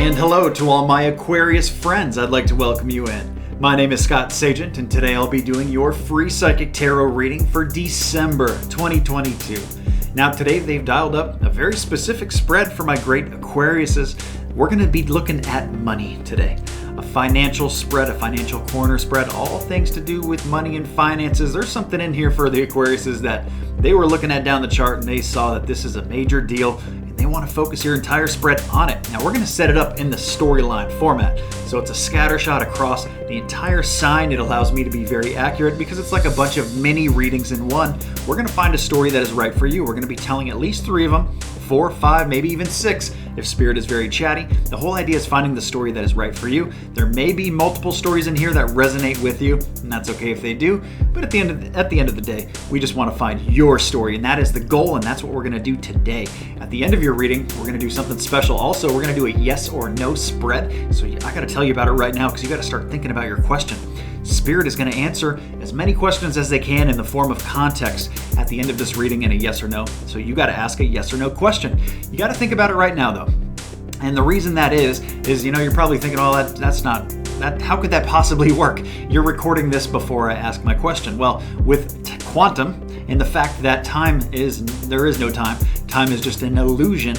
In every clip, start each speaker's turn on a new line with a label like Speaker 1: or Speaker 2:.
Speaker 1: And hello to all my Aquarius friends. I'd like to welcome you in. My name is Scott Sagent, and today I'll be doing your free psychic tarot reading for December 2022. Now today they've dialed up a very specific spread for my great Aquariuses. We're going to be looking at money today. A financial spread, a financial corner spread, all things to do with money and finances. There's something in here for the Aquariuses that they were looking at down the chart and they saw that this is a major deal. They want to focus your entire spread on it. Now we're going to set it up in the storyline format. So it's a scatter shot across the entire sign. It allows me to be very accurate because it's like a bunch of mini readings in one. We're going to find a story that is right for you. We're going to be telling at least 3 of them, 4, 5, maybe even 6 if Spirit is very chatty. The whole idea is finding the story that is right for you. There may be multiple stories in here that resonate with you, and that's okay if they do. But at the end of the day, we just want to find your story, and that is the goal, and that's what we're going to do today. At the end of your reading, we're going to do something special. Also, we're going to do a yes or no spread. So I got to tell you about it right now because you got to start thinking about your question. Spirit is going to answer as many questions as they can in the form of context at the end of this reading in a yes or no. So you got to ask a yes or no question. You got to think about it right now, though. And the reason that is you're probably thinking, oh, that's not that. How could that possibly work? You're recording this before I ask my question. Well, with quantum and the fact that there is no time. Time is just an illusion.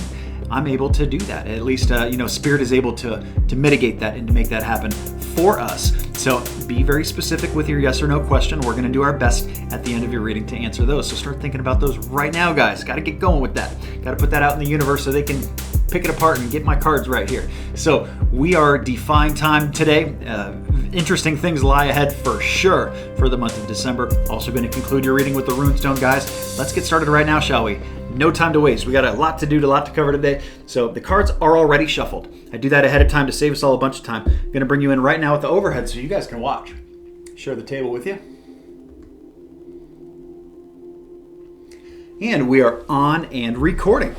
Speaker 1: I'm able to do that. At least, Spirit is able to mitigate that and to make that happen for us. So be very specific with your yes or no question. We're going to do our best at the end of your reading to answer those. So start thinking about those right now, guys. Got to get going with that. Got to put that out in the universe so they can pick it apart and get my cards right here. So we are defying time today. Interesting things lie ahead for sure for the month of December. Also going to conclude your reading with the runestone, guys. Let's get started right now, shall we? No time to waste. We got a lot to do, a lot to cover today. So the cards are already shuffled. I do that ahead of time to save us all a bunch of time. I'm going to bring you in right now with the overhead so you guys can watch. Share the table with you. And we are on and recording.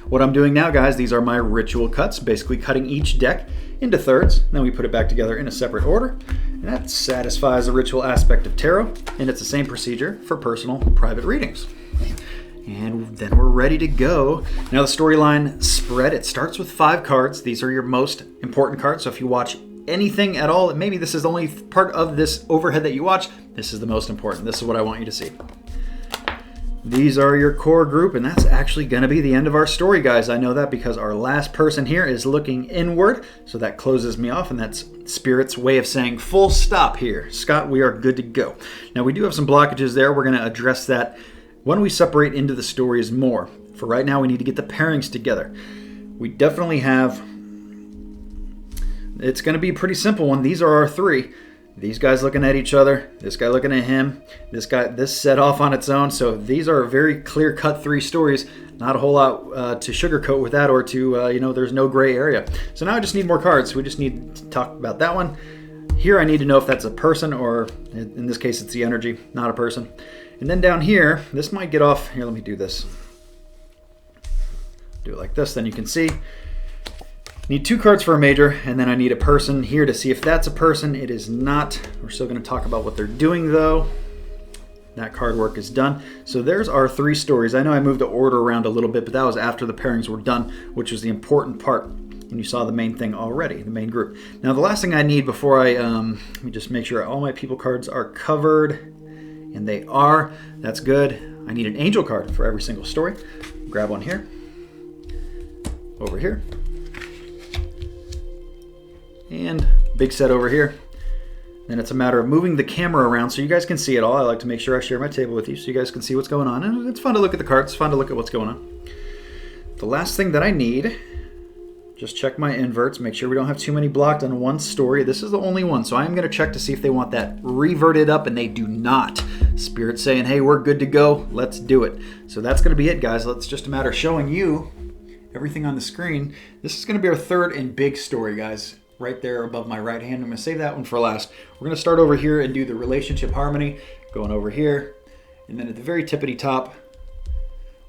Speaker 1: What I'm doing now, guys, these are my ritual cuts, basically cutting each deck into thirds. Then we put it back together in a separate order. And that satisfies the ritual aspect of tarot. And it's the same procedure for personal private readings. And then we're ready to go. Now the storyline spread, it starts with 5 cards. These are your most important cards. So if you watch anything at all, maybe this is the only part of this overhead that you watch, this is the most important. This is what I want you to see. These are your core group, and that's actually going to be the end of our story, guys. I know that because our last person here is looking inward, so that closes me off, and that's Spirit's way of saying full stop here. Scott, we are good to go. Now we do have some blockages there. We're going to address that when we separate into the stories more. For right now, we need to get the pairings together. We definitely have, it's going to be a pretty simple one. These are our 3. These guys looking at each other, this guy looking at him, this set off on its own. So these are very clear-cut 3 stories. Not a whole lot to sugarcoat with that or to, there's no gray area. So now I just need more cards. We just need to talk about that one. Here I need to know if that's a person or, in this case, it's the energy, not a person. And then down here, this might get off. Here, let me do this. Do it like this, then you can see. Need 2 cards for a major, and then I need a person here to see if that's a person. It is not. We're still going to talk about what they're doing, though. That card work is done. So there's our 3 stories. I know I moved the order around a little bit, but that was after the pairings were done, which was the important part. And you saw the main thing already, the main group. Now, the last thing I need before let me just make sure all my people cards are covered. And they are. That's good. I need an angel card for every single story. Grab one here. Over here. And big set over here. Then it's a matter of moving the camera around so you guys can see it all. I like to make sure I share my table with you so you guys can see what's going on. And it's fun to look at the cards. It's fun to look at what's going on. The last thing that I need, just check my inverts. Make sure we don't have too many blocked on one story. This is the only one. So I'm going to check to see if they want that reverted up, and they do not. Spirit's saying, hey, we're good to go. Let's do it. So that's going to be it, guys. It's just a matter of showing you everything on the screen. This is going to be our 3rd and big story, guys. Right there above my right hand. I'm going to save that one for last. We're going to start over here and do the relationship harmony. Going over here. And then at the very tippity top,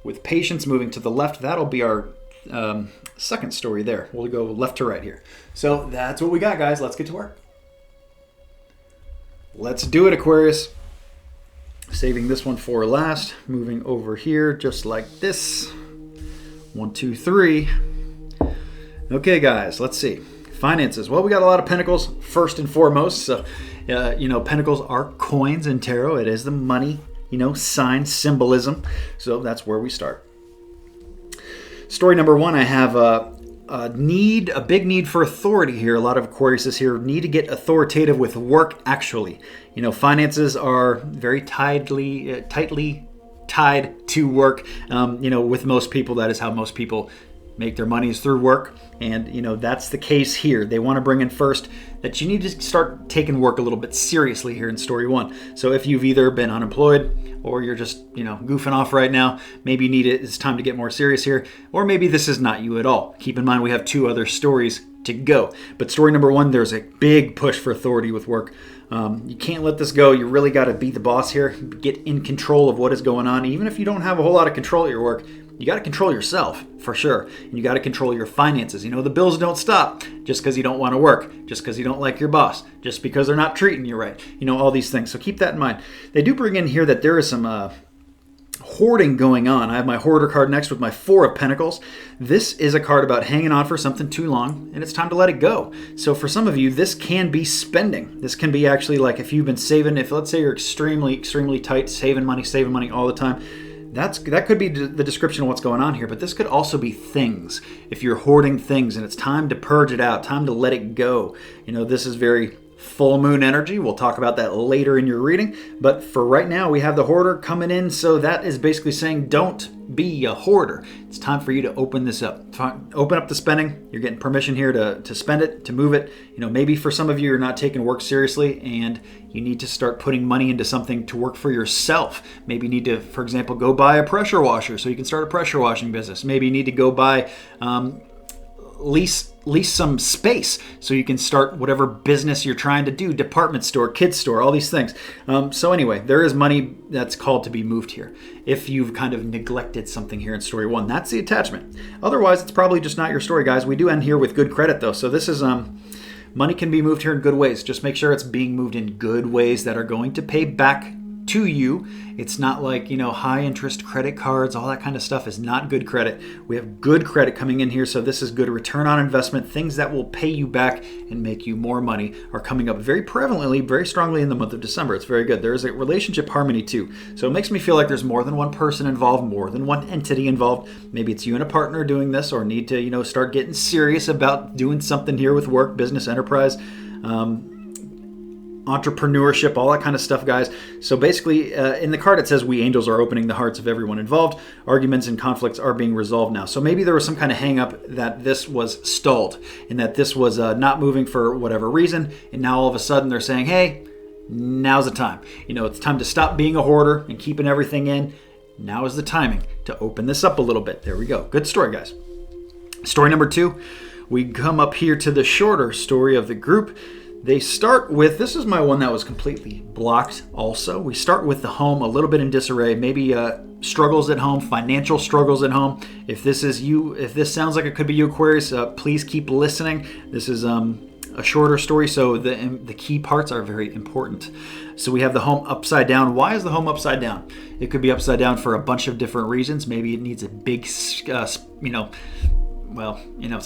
Speaker 1: with patience moving to the left, that'll be our 2nd story there. We'll go left to right here. So that's what we got, guys. Let's get to work. Let's do it, Aquarius. Saving this one for last. Moving over here just like this. 1, 2, 3. Okay, guys, let's see. Finances. Well, we got a lot of pentacles first and foremost. So, pentacles are coins in tarot. It is the money, sign symbolism. So that's where we start. Story number one, I have a big need for authority here. A lot of Aquariuses here need to get authoritative with work, actually. Finances are very tightly tied to work. With most people, that is how most people make their money, is through work. And, that's the case here. They want to bring in first that you need to start taking work a little bit seriously here in story one. So if you've either been unemployed or you're just, goofing off right now, maybe it's time to get more serious here. Or maybe this is not you at all. Keep in mind, we have two other stories to go. But story number one, there's a big push for authority with work. You can't let this go. You really got to be the boss here. Get in control of what is going on. Even if you don't have a whole lot of control of your work, you got to control yourself, for sure. And you got to control your finances. The bills don't stop just because you don't want to work, just because you don't like your boss, just because they're not treating you right. All these things. So keep that in mind. They do bring in here that there is some hoarding going on. I have my hoarder card next with my Four of Pentacles. This is a card about hanging on for something too long, and it's time to let it go. So for some of you, this can be spending. This can be actually like if you've been saving, if let's say you're extremely, extremely tight, saving money all the time, that could be the description of what's going on here, but this could also be things. If you're hoarding things and it's time to purge it out, time to let it go. This is very full moon energy. We'll talk about that later in your reading. But for right now, we have the hoarder coming in. So that is basically saying don't be a hoarder. It's time for you to open this up. Open up the spending. You're getting permission here to spend it, to move it. Maybe for some of you, you're not taking work seriously and you need to start putting money into something to work for yourself. Maybe you need to, for example, go buy a pressure washer so you can start a pressure washing business. Maybe you need to go buy lease some space so you can start whatever business you're trying to do, department store, kids store, all these things. So anyway, there is money that's called to be moved here. If you've kind of neglected something here in story one, that's the attachment. Otherwise, it's probably just not your story, guys. We do end here with good credit though. So this is money can be moved here in good ways. Just make sure it's being moved in good ways that are going to pay back to you. It's not like, high interest credit cards, all that kind of stuff is not good credit. We have good credit coming in here, so this is good return on investment. Things that will pay you back and make you more money are coming up very prevalently, very strongly in the month of December. It's very good. There is a relationship harmony too. So it makes me feel like there's more than one person involved, more than one entity involved. Maybe it's you and a partner doing this, or need to, start getting serious about doing something here with work, business, enterprise, entrepreneurship, all that kind of stuff, guys. So basically, in the card, it says we angels are opening the hearts of everyone involved. Arguments and conflicts are being resolved now. So maybe there was some kind of hang up that this was stalled and that this was not moving for whatever reason. And now all of a sudden they're saying, hey, now's the time. It's time to stop being a hoarder and keeping everything in. Now is the timing to open this up a little bit. There we go. Good story, guys. Story number two, we come up here to the shorter story of the group. They start with, this is my one that was completely blocked also. We start with the home, a little bit in disarray, maybe struggles at home, financial struggles at home. If this is you, if this sounds like it could be you, Aquarius, please keep listening. This is a shorter story, so the key parts are very important. So we have the home upside down. Why is the home upside down? It could be upside down for a bunch of different reasons. Maybe it needs a big, it's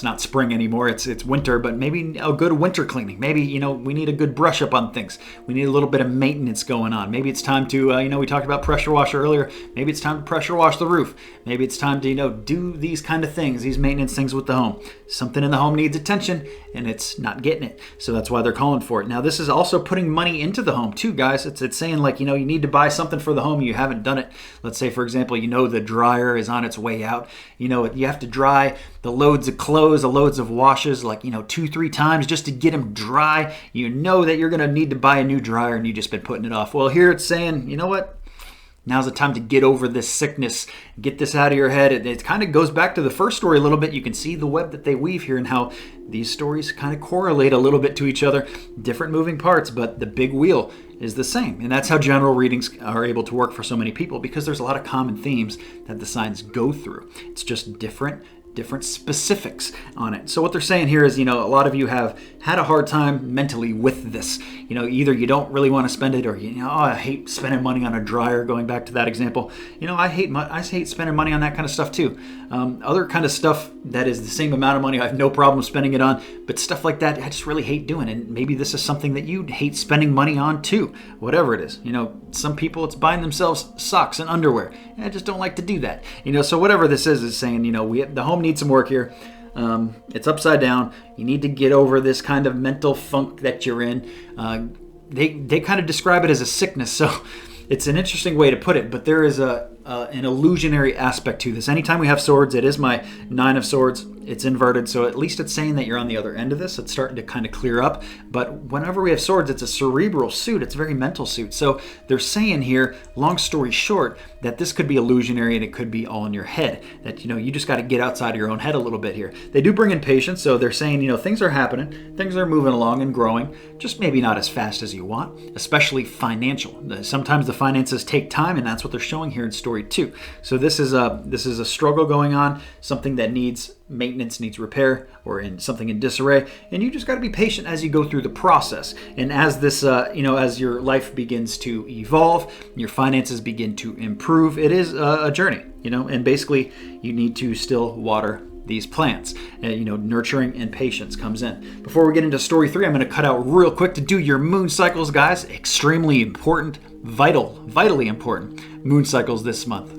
Speaker 1: not spring anymore, it's winter, but maybe a good winter cleaning. Maybe, we need a good brush up on things. We need a little bit of maintenance going on. Maybe it's time to, we talked about pressure washer earlier. Maybe it's time to pressure wash the roof. Maybe it's time to, do these kind of things, these maintenance things with the home. Something in the home needs attention and it's not getting it. So that's why they're calling for it. Now, this is also putting money into the home too, guys. It's saying like, you need to buy something for the home. You haven't done it. Let's say, for example, the dryer is on its way out. You have to dry the loads of clothes, the loads of washes, like, 2-3 times just to get them dry. That you're going to need to buy a new dryer and you've just been putting it off. Well, here it's saying, you know what? Now's the time to get over this sickness, get this out of your head. It kind of goes back to the first story a little bit. You can see the web that they weave here and how these stories kind of correlate a little bit to each other. Different moving parts, but the big wheel is the same. And that's how general readings are able to work for so many people, because there's a lot of common themes that the signs go through. It's just different specifics on it. So what they're saying here is, a lot of you have had a hard time mentally with this. Either you don't really want to spend it, or I hate spending money on a dryer. Going back to that example, I hate spending money on that kind of stuff too. Other kind of stuff that is the same amount of money, I have no problem spending it on, but stuff like that I just really hate doing. And maybe this is something that you hate spending money on too, whatever it is. Some people, it's buying themselves socks and underwear. I just don't like to do that. So whatever this is saying, the home needs some work here. It's upside down. You need to get over this kind of mental funk that you're in. They kind of describe it as a sickness, so it's an interesting way to put it, but there is an illusionary aspect to this. Anytime we have swords, it is my 9 of swords. It's inverted, so at least it's saying that you're on the other end of this. It's starting to kind of clear up. But whenever we have swords, it's a cerebral suit. It's a very mental suit. So they're saying here, long story short, that this could be illusionary and it could be all in your head. That, you just got to get outside of your own head a little bit here. They do bring in patience, so they're saying, things are happening. Things are moving along and growing, just maybe not as fast as you want, especially financial. Sometimes the finances take time, and that's what they're showing here in story 2. So this is a struggle going on, something that needs maintenance, needs repair, or something in disarray, and you just got to be patient as you go through the process. And as this as your life begins to evolve, your finances begin to improve, it is a journey, and basically you need to still water these plants. Nurturing and patience comes in. Before we get into story 3, I'm going to cut out real quick to do your moon cycles, guys. Extremely important, vitally important moon cycles this month.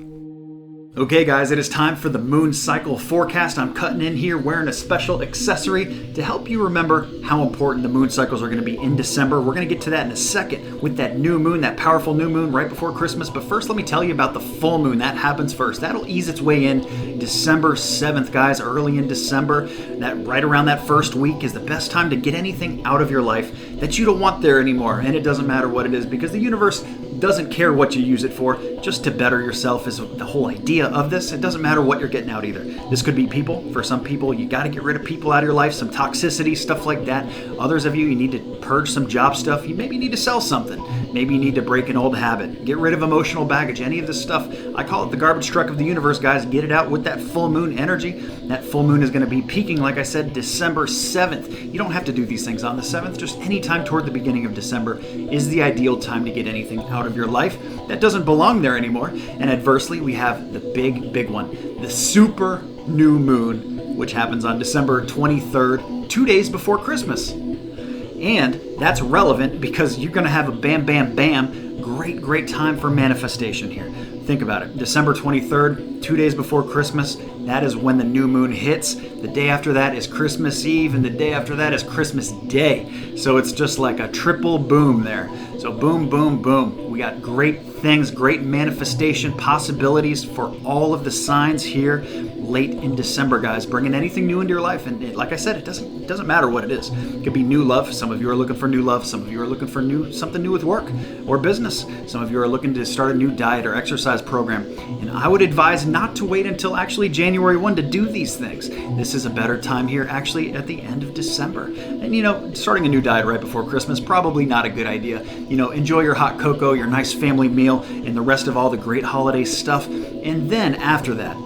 Speaker 1: Okay guys, it is time for the moon cycle forecast. I'm cutting in here wearing a special accessory to help you remember how important the moon cycles are going to be in December. We're going to get to that in a second with that new moon, that powerful new moon right before Christmas. But first, let me tell you about the full moon. That happens first. That'll ease its way in December 7th, guys, early in December. That right around that first week is the best time to get anything out of your life that you don't want there anymore. And it doesn't matter what it is, because the universe doesn't care what you use it for. Just to better yourself is the whole idea of this. It doesn't matter what you're getting out either. This could be people. For some people, you got to get rid of people out of your life, some toxicity, stuff like that. Others of you need to purge some job stuff. You maybe need to sell something. Maybe you need to break an old habit. Get rid of emotional baggage. Any of this stuff, I call it the garbage truck of the universe, guys. Get it out with that full moon energy. That full moon is going to be peaking, like I said, December 7th. You don't have to do these things on the 7th. Just any time toward the beginning of December is the ideal time to get anything out of your life that doesn't belong there anymore. And adversely, we have the big one, the super new moon, which happens on December 23rd, 2 days before Christmas. And that's relevant because you're going to have a bam, great time for manifestation here. Think about it. December 23rd, 2 days before Christmas, that is when the new moon hits. The day after that is Christmas Eve, and the day after that is Christmas Day. So it's just like a triple boom there. So boom, boom, boom. We got great things, great manifestation possibilities for all of the signs here late in December, guys. Bringing anything new into your life. And like I said, it doesn't matter what it is. It could be new love. Some of you are looking for new love. Some of you are looking for something new with work or business. Some of you are looking to start a new diet or exercise program. And I would advise not to wait until actually January 1 to do these things. This is a better time here actually at the end of December. And starting a new diet right before Christmas, probably not a good idea. Enjoy your hot cocoa, your nice family meal, and the rest of all the great holiday stuff. And then after that,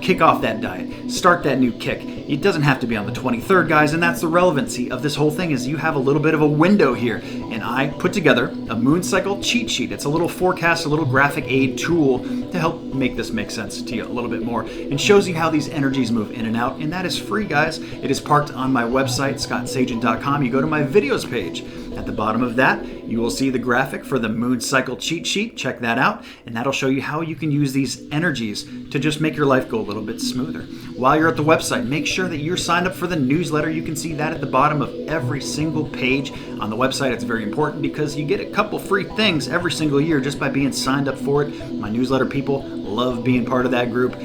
Speaker 1: kick off that diet, start that new kick. It doesn't have to be on the 23rd, guys, and that's the relevancy of this whole thing is you have a little bit of a window here. And I put together a moon cycle cheat sheet. It's a little forecast, a little graphic aid tool to help make this make sense to you a little bit more and shows you how these energies move in and out. And that is free, guys. It is parked on my website, scottsagent.com. You go to my videos page. At the bottom of that, you will see the graphic for the moon cycle cheat sheet. Check that out, and that'll show you how you can use these energies to just make your life go a little bit smoother. While you're at the website, make sure that you're signed up for the newsletter. You can see that at the bottom of every single page on the website. It's very important because you get a couple free things every single year just by being signed up for it. My newsletter people love being part of that group.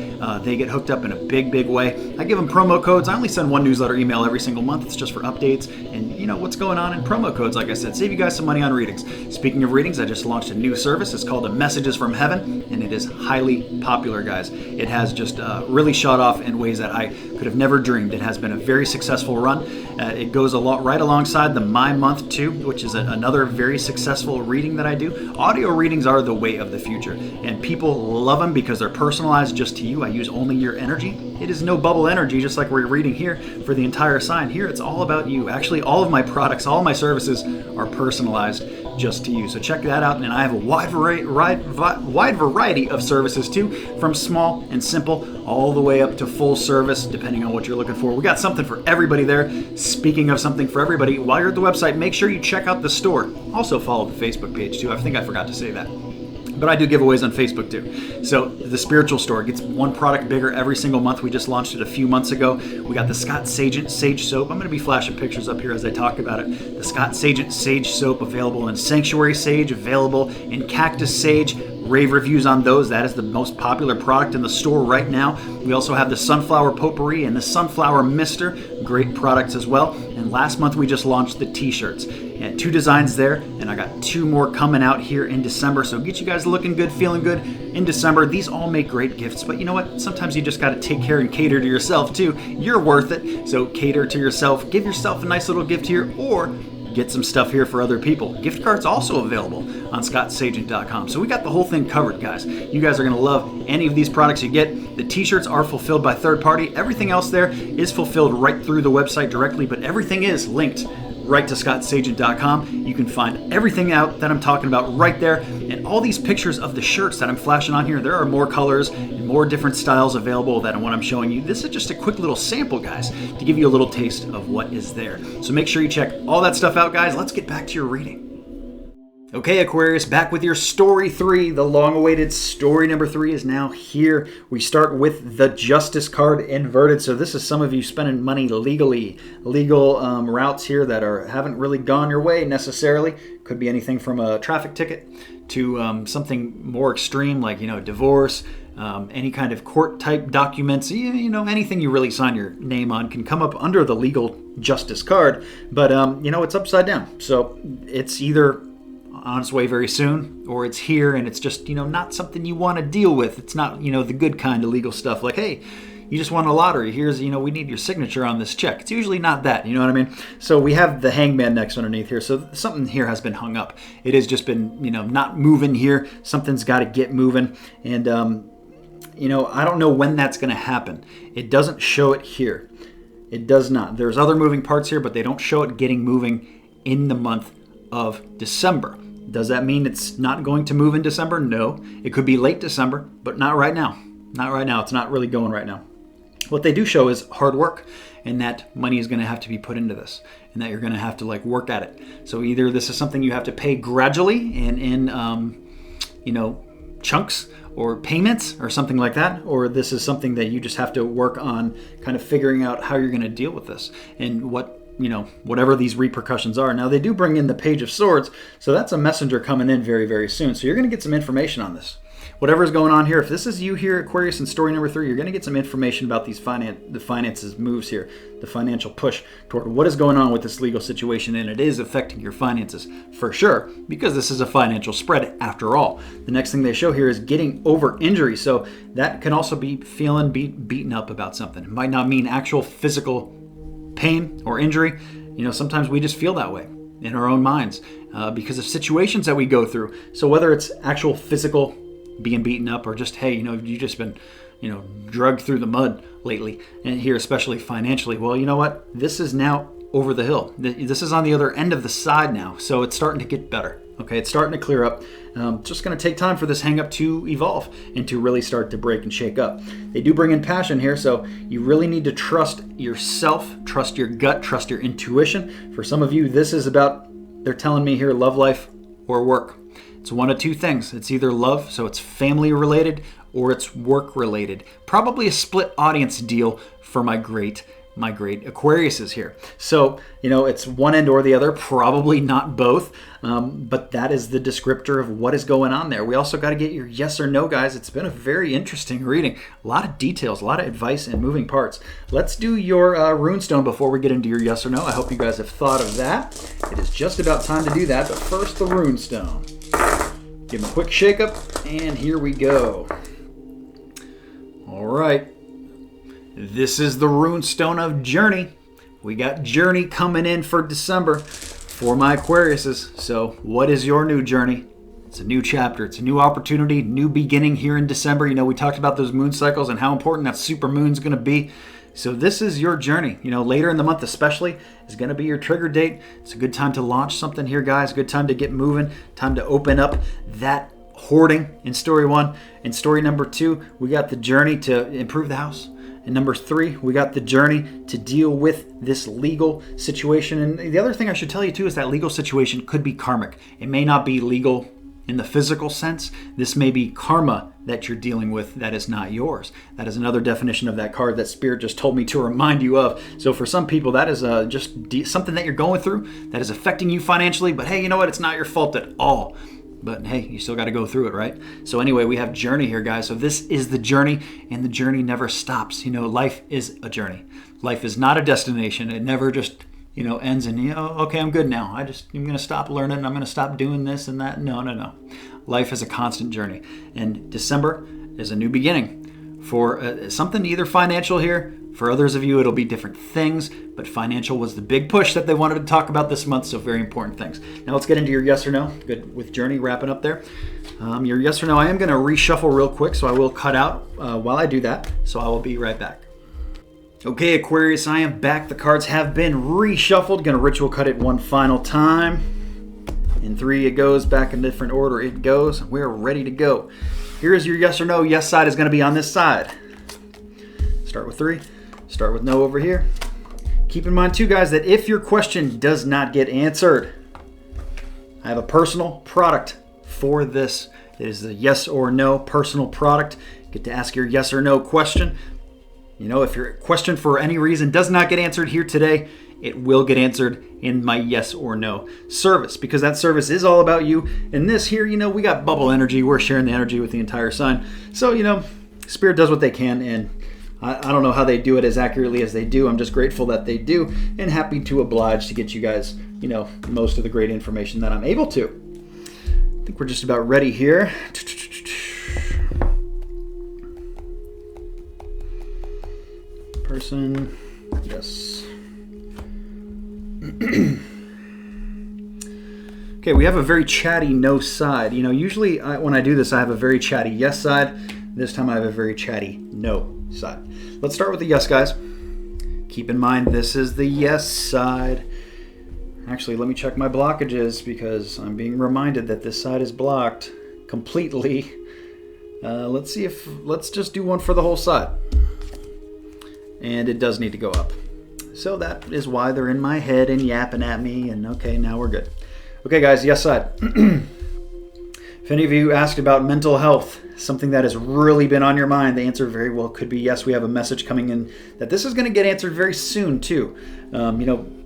Speaker 1: They get hooked up in a big way. I give them promo codes. I only send one newsletter email every single month. It's just for updates and what's going on in promo codes. Like I said, save you guys some money on readings. Speaking of readings, I just launched a new service. It's called Messages from Heaven, and it is highly popular, guys. It has just really shot off in ways that I could have never dreamed. It has been a very successful run. It goes right alongside the My Month 2, which is another very successful reading that I do. Audio readings are the way of the future, and people love them because they're personalized just to you. I use only your energy. It is no bubble energy, just like we're reading here for the entire sign. Here, it's all about you. Actually, all of my products, all my services are personalized just to you. So check that out. And I have a wide variety of services too, from small and simple all the way up to full service, depending on what you're looking for. We got something for everybody there. Speaking of something for everybody, while you're at the website, make sure you check out the store. Also follow the Facebook page too. I think I forgot to say that. But I do giveaways on Facebook too. So the spiritual store gets one product bigger every single month. We just launched it a few months ago. We got the Scott Sagent Sage Soap. I'm going to be flashing pictures up here as I talk about it. The Scott Sagent Sage Soap available in Sanctuary Sage, available in Cactus Sage. Rave reviews on those. That is the most popular product in the store right now. We also have the Sunflower Potpourri and the Sunflower Mister. Great products as well. And last month we just launched the t-shirts. And 2 designs there, and I got 2 more coming out here in December. So get you guys looking good, feeling good in December. These all make great gifts, but you know what? Sometimes you just got to take care and cater to yourself too. You're worth it. So cater to yourself. Give yourself a nice little gift here, or get some stuff here for other people. Gift cards also available on scottsagent.com. So we got the whole thing covered, guys. You guys are going to love any of these products you get. The t-shirts are fulfilled by third party. Everything else there is fulfilled right through the website directly, but everything is linked right to scottsagent.com. You can find everything out that I'm talking about right there. And all these pictures of the shirts that I'm flashing on here, there are more colors and more different styles available than what I'm showing you. This is just a quick little sample, guys, to give you a little taste of what is there. So make sure you check all that stuff out, guys. Let's get back to your reading. Okay, Aquarius, back with your story 3. The long-awaited story number 3 is now here. We start with the Justice card inverted. So this is some of you spending money legally. Legal routes here that haven't really gone your way necessarily. Could be anything from a traffic ticket to something more extreme like, divorce, any kind of court-type documents. Anything you really sign your name on can come up under the legal Justice card. But, it's upside down. So it's either on its way very soon, or it's here and it's just, not something you want to deal with. It's not, the good kind of legal stuff like, hey, you just won a lottery. Here's, we need your signature on this check. It's usually not that, you know what I mean? So we have the Hangman next underneath here. So something here has been hung up. It has just been, not moving here. Something's got to get moving. And, I don't know when that's going to happen. It doesn't show it here. It does not. There's other moving parts here, but they don't show it getting moving in the month of December. Does that mean it's not going to move in December? No. It could be late December, but not right now. Not right now. It's not really going right now. What they do show is hard work, and that money is going to have to be put into this, and that you're going to have to work at it. So either this is something you have to pay gradually and in chunks or payments or something like that, or this is something that you just have to work on kind of figuring out how you're going to deal with this and whatever these repercussions are. Now, they do bring in the Page of Swords, so that's a messenger coming in very, very soon. So you're going to get some information on this. Whatever's going on here, if this is you here, Aquarius, in story number 3, you're going to get some information about these the finances moves here, the financial push toward what is going on with this legal situation, and it is affecting your finances for sure, because this is a financial spread after all. The next thing they show here is getting over injury, so that can also be feeling beaten up about something. It might not mean actual physical pain or injury. Sometimes we just feel that way in our own minds because of situations that we go through. So whether it's actual physical being beaten up, or just, hey, you've just been, drugged through the mud lately, and here especially financially, well, you know what? This is now over the hill. This is on the other end of the side now, so it's starting to get better. Okay, it's starting to clear up. Just going to take time for this hang-up to evolve and to really start to break and shake up. They do bring in passion here, so you really need to trust yourself, trust your gut, trust your intuition. For some of you, this is about, they're telling me here, love life or work. It's one of two things. It's either love, so it's family related, or it's work related. Probably a split audience deal for my great Aquariuses here. So, it's one end or the other, probably not both, but that is the descriptor of what is going on there. We also got to get your yes or no, guys. It's been a very interesting reading. A lot of details, a lot of advice and moving parts. Let's do your runestone before we get into your yes or no. I hope you guys have thought of that. It is just about time to do that, but first the runestone. Give them a quick shake up, and here we go. All right. This is the runestone of Journey. We got Journey coming in for December for my Aquariuses. So what is your new journey? It's a new chapter. It's a new opportunity, new beginning here in December. We talked about those moon cycles and how important that super moon is going to be. So this is your journey. Later in the month especially is going to be your trigger date. It's a good time to launch something here, guys. Good time to get moving. Time to open up that hoarding in story 1. In story number 2, we got the journey to improve the house. And number 3, we got the journey to deal with this legal situation. And the other thing I should tell you too is that legal situation could be karmic. It may not be legal in the physical sense. This may be karma that you're dealing with that is not yours. That is another definition of that card that Spirit just told me to remind you of. So for some people, that is just something that you're going through that is affecting you financially. But hey, you know what? It's not your fault at all. But hey, you still got to go through it, right? So anyway, we have journey here, guys. So this is the journey, and the journey never stops. Life is a journey. Life is not a destination. It never just ends and, okay, I'm good now. I'm going to stop learning. I'm going to stop doing this and that. No. Life is a constant journey. And December is a new beginning for something either financial here. For others of you, it'll be different things, but financial was the big push that they wanted to talk about this month, so very important things. Now let's get into your yes or no. Good, with journey wrapping up there. Your yes or no, I am going to reshuffle real quick, so I will cut out while I do that, so I will be right back. Okay, Aquarius, I am back. The cards have been reshuffled. Going to ritual cut it one final time. In 3 it goes, back in different order it goes. We're ready to go. Here's your yes or no. Yes side is going to be on this side. Start with 3. Start with no over here. Keep in mind too, guys, that if your question does not get answered, I have a personal product for this. It is the yes or no personal product. Get to ask your yes or no question. If your question for any reason does not get answered here today, it will get answered in my yes or no service, because that service is all about you. And this here, we got bubble energy. We're sharing the energy with the entire sign. So, Spirit does what they can, and I don't know how they do it as accurately as they do. I'm just grateful that they do, and happy to oblige to get you guys, most of the great information that I'm able to. I think we're just about ready here. Person, yes. Okay, we have a very chatty no side. Usually when I do this, I have a very chatty yes side. This time I have a very chatty no side. Let's start with the yes, guys. Keep in mind, this is the yes side. Actually, let me check my blockages, because I'm being reminded that this side is blocked completely. Let's just do one for the whole side. And it does need to go up. So that is why they're in my head and yapping at me, and okay, now we're good. Okay, guys, yes side. If any of you asked about mental health, something that has really been on your mind, the answer very well could be yes. We have a message coming in that this is going to get answered very soon too.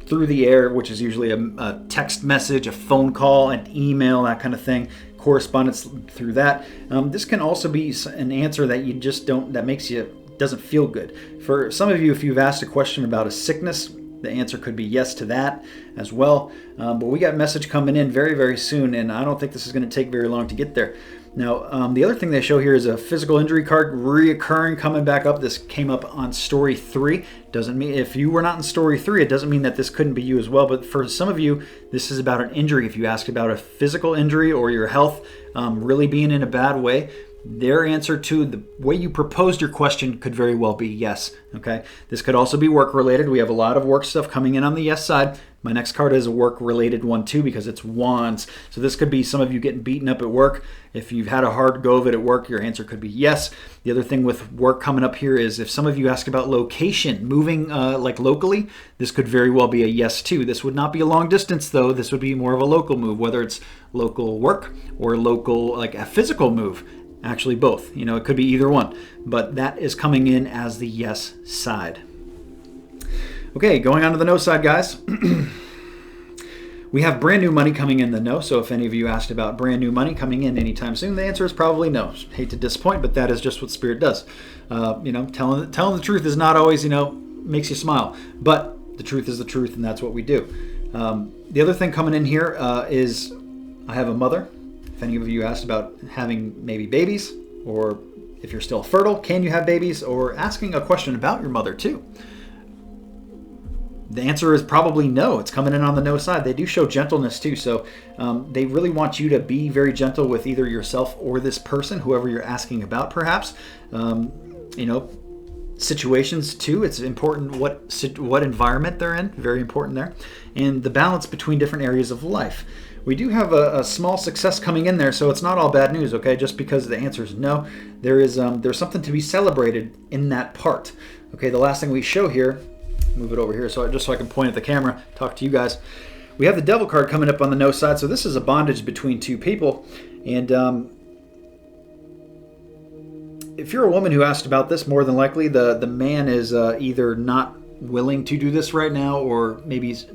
Speaker 1: Through the air, which is usually a text message, a phone call, an email, that kind of thing, correspondence through that. This can also be an answer that you just doesn't feel good. For some of you, if you've asked a question about a sickness, the answer could be yes to that as well. But we got a message coming in very, very soon, and I don't think this is going to take very long to get there. Now, the other thing they show here is a physical injury card reoccurring, coming back up. This came up on story 3. Doesn't mean if you were not in story 3, it doesn't mean that this couldn't be you as well. But for some of you, this is about an injury. If you ask about a physical injury or your health really being in a bad way, their answer to the way you proposed your question could very well be yes. Okay. This could also be work related. We have a lot of work stuff coming in on the yes side. My next card is a work related one too, because it's wands. So this could be some of you getting beaten up at work. If you've had a hard go of it at work, your answer could be yes. The other thing with work coming up here is if some of you ask about location, moving like locally, this could very well be a yes too. This would not be a long distance though. This would be more of a local move, whether it's local work or local, like a physical move. Actually, both. It could be either one. But that is coming in as the yes side. Okay, going on to the no side, guys. We have brand new money coming in the no. So if any of you asked about brand new money coming in anytime soon, the answer is probably no. Hate to disappoint, but that is just what Spirit does. Telling the truth is not always, makes you smile. But the truth is the truth, and that's what we do. The other thing coming in here is I have a mother. If any of you asked about having maybe babies, or if you're still fertile, can you have babies, or asking a question about your mother too, the answer is probably no. It's coming in on the no side. They do show gentleness too, so they really want you to be very gentle with either yourself or this person, whoever you're asking about perhaps. situations too. It's important what environment they're in, very important there, and the balance between different areas of life. We do have a small success coming in there, so it's not all bad news, okay? Just because the answer is no, there's something to be celebrated in that part. Okay, the last thing we show here, move it over here just so I can point at the camera, talk to you guys. We have the Devil card coming up on the no side, so this is a bondage between two people. And if you're a woman who asked about this, more than likely the man is either not willing to do this right now, or maybe he's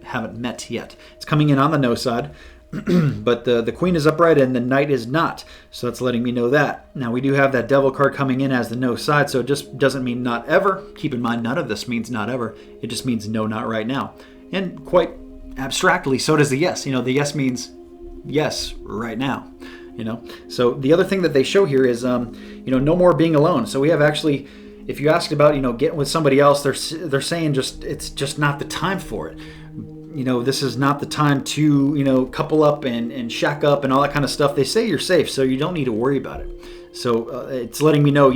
Speaker 1: haven't met yet. It's coming in on the no side, but the Queen is upright and the Knight is not. So that's letting me know that. Now we do have that Devil card coming in as the no side, so it just doesn't mean not ever. Keep in mind, none of this means not ever. It just means no, not right now. And quite abstractly, so does the yes. You know, the yes means yes right now. You know, so the other thing that they show here is, no more being alone. So we have actually, if you asked about, getting with somebody else, they're saying it's just not the time for it. This is not the time to, couple up and shack up and all that kind of stuff. They say you're safe, so you don't need to worry about it. So it's letting me know,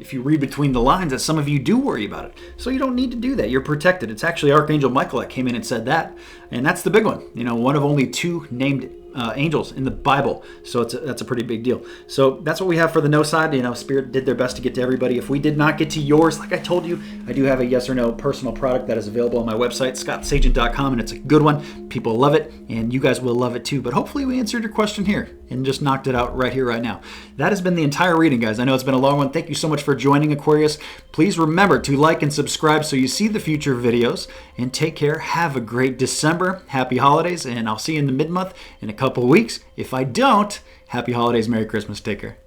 Speaker 1: if you read between the lines, that some of you do worry about it. So you don't need to do that. You're protected. It's actually Archangel Michael that came in and said that. And that's the big one. One of only 2 named angels in the Bible. So that's a pretty big deal. So that's what we have for the no side. Spirit did their best to get to everybody. If we did not get to yours, like I told you, I do have a yes or no personal product that is available on my website, scottsagent.com, and it's a good one. People love it, and you guys will love it too. But hopefully we answered your question here and just knocked it out right here, right now. That has been the entire reading, guys. I know it's been a long one. Thank you so much for joining, Aquarius. Please remember to like and subscribe so you see the future videos, and take care. Have a great December. Happy holidays, and I'll see you in the mid-month in a couple of weeks. If I don't, happy holidays, Merry Christmas. Take care.